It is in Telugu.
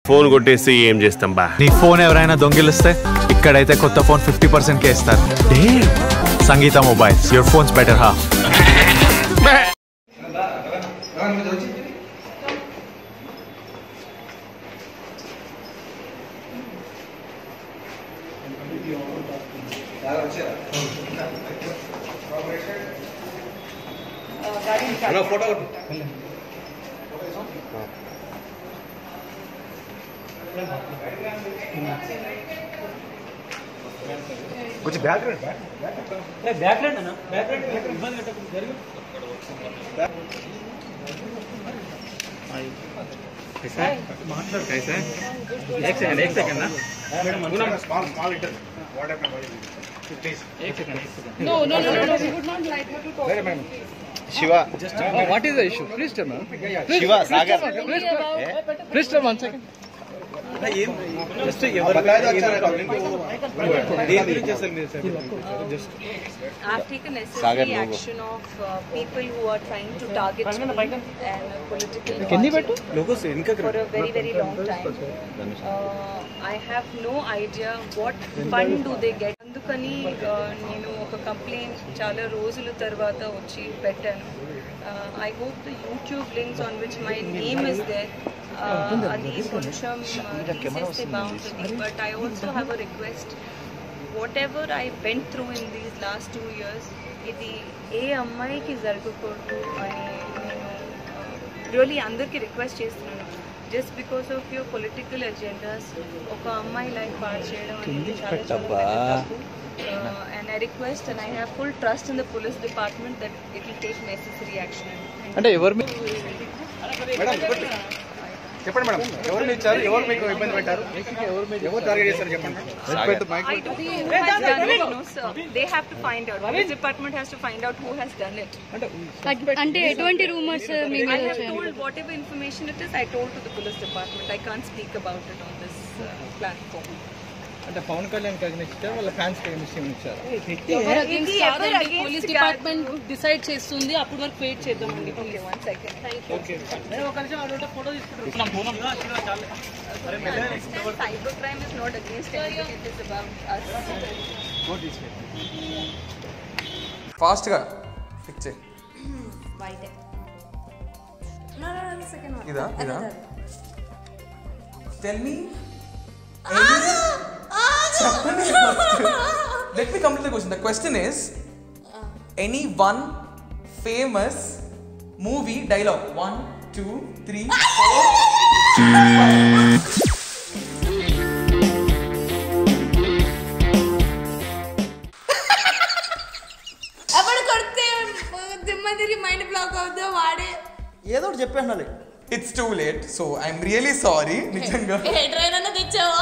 ఫోన్ కొట్టేసి ఏం చేస్తాం బా? నీ ఫోన్ ఎవరైనా దొంగిలిస్తే ఇక్కడైతే కొత్త ఫోన్ 50% కే ఇస్తారు. Sangeetha mobiles, your phones better half. कुछ बैकग्राउंड बैकग्राउंड है ना बैकग्राउंड इब्बंदी జరిగి कैसा मास्टर कैसा एक सेकंड ना madam small inter what happened please एक second no we would not like her to talk very ma'am Shiva just what is the issue please tell me Shiva Sagar please tell 1 second ఏం జస్ట్ ఎవరు I've taken necessary action of people who are trying to target me and political for a very long time. I have no idea what fund do they get. అందుకని నేను ఒక కంప్లైంట్ చాలా రోజుల తర్వాత వచ్చి పెట్టాను. I hope the YouTube links on which my name is there అది కొంచెం తీసేస్తే బాగుంటుంది. But I also have a request, what ever I went through in these last 2 years ఇది ఏ అమ్మాయికి జరగకూడదు అని నేను రియల్లీ అందరికీ రిక్వెస్ట్ చేస్తున్నాను. Just because of your political agendas ఒక అమ్మాయి లైఫ్ పాడు చేయడం అనేది చాలా తప్పు. And I request and I have full trust in the police department that it will take necessary action. అంటే ఎవరు చెప్పండి మేడం, ఎవరు ఇచ్చారు, ఎవరు మీకు ఇబ్బంది పెట్టారు, ఎవరు టార్గెట్ చేశారు చెప్పండి. I don't know who has done it, no sir. They have to find out. Police department has to find out who has done it. అంటే ఎటువంటి రూమర్స్ మీకు I have told whatever information it is, I told to the police department. I can't speak about it on this platform. అంటే పవన్ కళ్యాణ్ ఇచ్చారు, వాళ్ళ ఫ్యాన్స్ ఇచ్చారు. పోలీస్ డిపార్ట్మెంట్ డిసైడ్ చేస్తుంది, అప్పుడు వరకు వెయిట్ చేద్దామండి. Okay, 1 second. Thank you. Cyber crime is not against anybody, it is about us. Fast గా పిక్ చేయి. వైట్ నో సెకండ్ వన్ ఇదా tell me let me complete the question. The question is any one famous movie dialogue. 1 2 3 4 5. అప్పుడు కొడితే దిమ్మదిరి మైండ్ బ్లాక్ అవుతుందో వాడే ఏదో ఒకటి చెప్పేయాలి. It's too late, so I'm really sorry. నిజంగా హెడ్ రైన్ అన్న తెచ్చావా